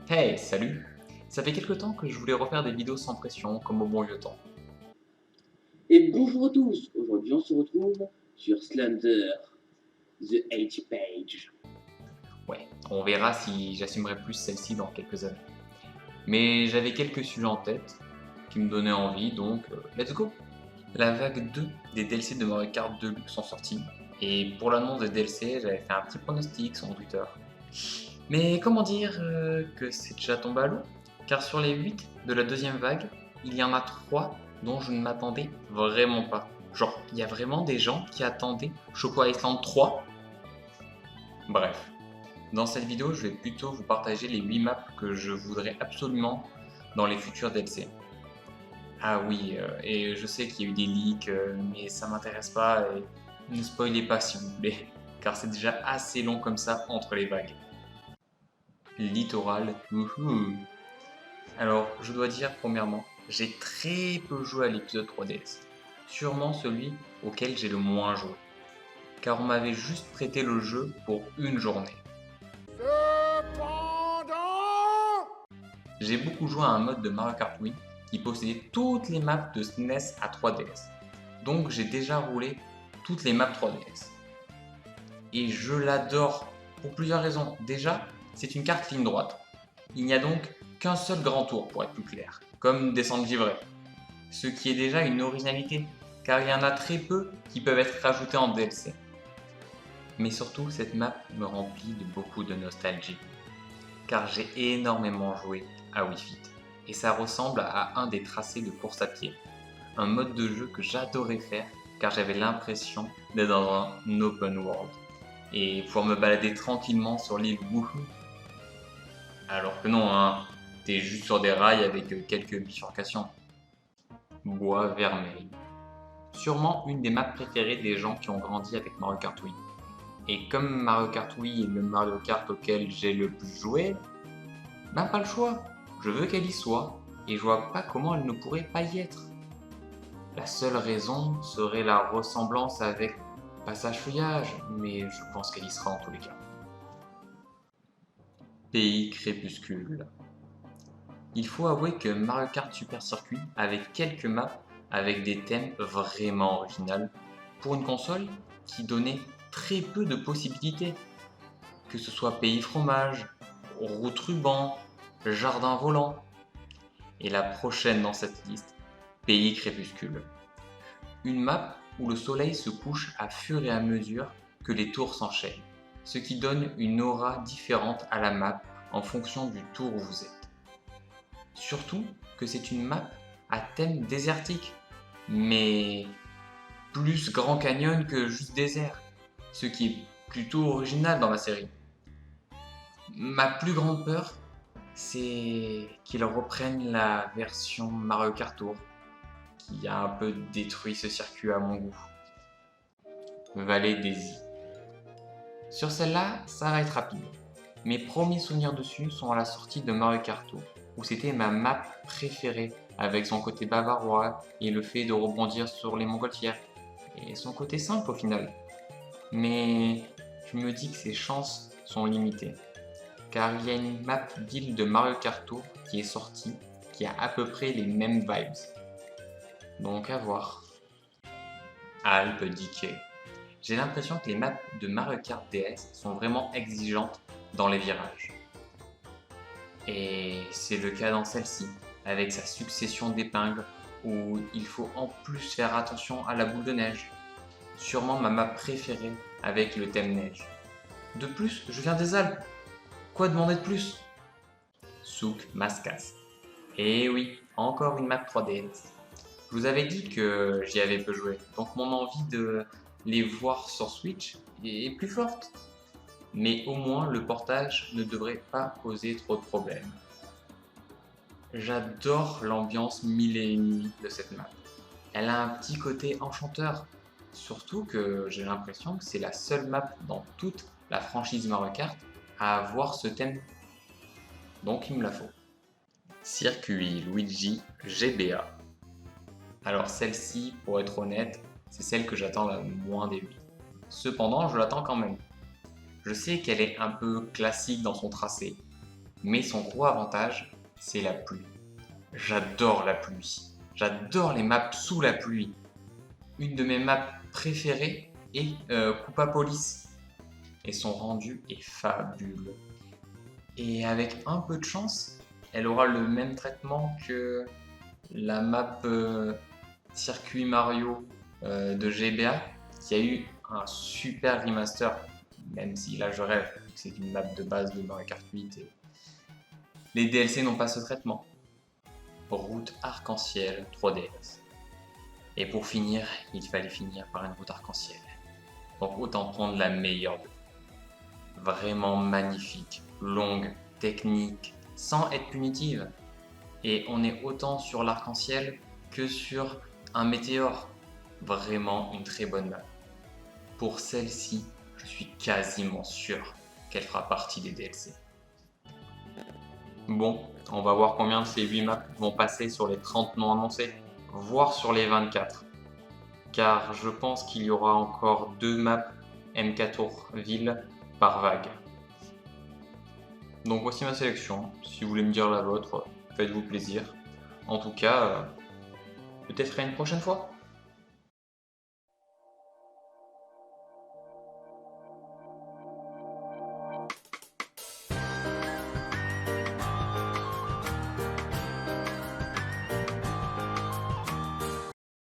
Hey, salut! Ça fait quelque temps que je voulais refaire des vidéos sans pression, comme au bon vieux temps. Et bonjour à tous, aujourd'hui on se retrouve sur Slender, The H-Page. Ouais, on verra si j'assumerai plus celle-ci dans quelques années. Mais j'avais quelques sujets en tête qui me donnaient envie, donc let's go! La vague 2 des DLC de Mario Kart Deluxe sont sortis, et pour l'annonce des DLC, j'avais fait un petit pronostic sur mon Twitter. Mais comment dire que c'est déjà tombé à l'eau? Car sur les 8 de la deuxième vague, il y en a 3 dont je ne m'attendais vraiment pas. Genre, il y a vraiment des gens qui attendaient Choco Island 3. Bref, dans cette vidéo, je vais plutôt vous partager les 8 maps que je voudrais absolument dans les futurs DLC. Ah oui, et je sais qu'il y a eu des leaks, mais ça m'intéresse pas, et ne spoilez pas s'il vous plaît, car c'est déjà assez long comme ça entre les vagues. Littoral, wouhou. Alors, je dois dire premièrement, j'ai très peu joué à l'épisode 3DS. Sûrement celui auquel j'ai le moins joué. Car on m'avait juste prêté le jeu pour une journée. J'ai beaucoup joué à un mode de Mario Kart Wii qui possédait toutes les maps de SNES à 3DS. Donc j'ai déjà roulé toutes les maps 3DS. Et je l'adore pour plusieurs raisons. Déjà, c'est une carte ligne droite. Il n'y a donc qu'un seul grand tour pour être plus clair, comme descendre givré. Ce qui est déjà une originalité, car il y en a très peu qui peuvent être rajoutés en DLC. Mais surtout, cette map me remplit de beaucoup de nostalgie, car j'ai énormément joué à Wii Fit, et ça ressemble à un des tracés de course à pied, un mode de jeu que j'adorais faire, car j'avais l'impression d'être dans un open world, et pouvoir me balader tranquillement sur l'île Woohoo. Alors que non, hein, t'es juste sur des rails avec quelques bifurcations. Bois vermeil. Sûrement une des maps préférées des gens qui ont grandi avec Mario Kart Wii. Et comme Mario Kart Wii est le Mario Kart auquel j'ai le plus joué, ben pas le choix. Je veux qu'elle y soit, et je vois pas comment elle ne pourrait pas y être. La seule raison serait la ressemblance avec Passage Feuillage, mais je pense qu'elle y sera en tous les cas. Pays Crépuscule. Il faut avouer que Mario Kart Super Circuit avait quelques maps avec des thèmes vraiment originaux pour une console qui donnait très peu de possibilités, que ce soit pays fromage, route ruban, jardin volant, et la prochaine dans cette liste, pays crépuscule. Une map où le soleil se couche à fur et à mesure que les tours s'enchaînent, ce qui donne une aura différente à la map en fonction du tour où vous êtes. Surtout que c'est une map à thème désertique, mais plus Grand Canyon que juste désert, ce qui est plutôt original dans la série. Ma plus grande peur, c'est qu'ils reprennent la version Mario Kart Tour, qui a un peu détruit ce circuit à mon goût. Vallée d'Easy. Sur celle-là, ça va être rapide. Mes premiers souvenirs dessus sont à la sortie de Mario Kart Tour, où c'était ma map préférée, avec son côté bavarois et le fait de rebondir sur les montgolfières, et son côté simple au final. Mais je me dis que ses chances sont limitées, car il y a une map ville de Mario Kart Tour qui est sortie, qui a à peu près les mêmes vibes. Donc à voir. Alpes Decay. J'ai l'impression que les maps de Mario Kart DS sont vraiment exigeantes dans les virages. Et c'est le cas dans celle-ci, avec sa succession d'épingles, où il faut en plus faire attention à la boule de neige. Sûrement ma map préférée avec le thème neige. De plus, je viens des Alpes. Quoi demander de plus? Souk Mascas. Et oui, encore une map 3DS. Je vous avais dit que j'y avais peu joué, donc mon envie de les voir sur Switch est plus forte. Mais au moins le portage ne devrait pas poser trop de problèmes. J'adore l'ambiance mille et une nuits de cette map. Elle a un petit côté enchanteur, surtout que j'ai l'impression que c'est la seule map dans toute la franchise Mario Kart à avoir ce thème. Donc il me la faut. Circuit Luigi GBA. Alors celle-ci, pour être honnête, c'est celle que j'attends la moins des 8. Cependant, je l'attends quand même. Je sais qu'elle est un peu classique dans son tracé, Mais son gros avantage, c'est la pluie. J'adore la pluie. J'adore les maps sous la pluie. Une de mes maps préférées est Coupapolis. Et son rendu est fabuleux. Et avec un peu de chance, elle aura le même traitement que la map Circuit Mario de GBA, qui a eu un super remaster, même si là je rêve, c'est une map de base de Mario Kart 8 et les DLC n'ont pas ce traitement. Route arc-en-ciel 3DS. Et pour finir, il fallait finir par une route arc-en-ciel. Donc autant prendre la meilleure de. Vraiment magnifique, longue, technique, sans être punitive. Et on est autant sur l'arc-en-ciel que sur un météore. Vraiment une très bonne map. Pour celle-ci, je suis quasiment sûr qu'elle fera partie des DLC. Bon, on va voir combien de ces 8 maps vont passer sur les 30 non annoncés, voire sur les 24. Car je pense qu'il y aura encore 2 maps M4 ville par vague. Donc voici ma sélection. Si vous voulez me dire la vôtre, faites-vous plaisir. En tout cas, peut-être à une prochaine fois.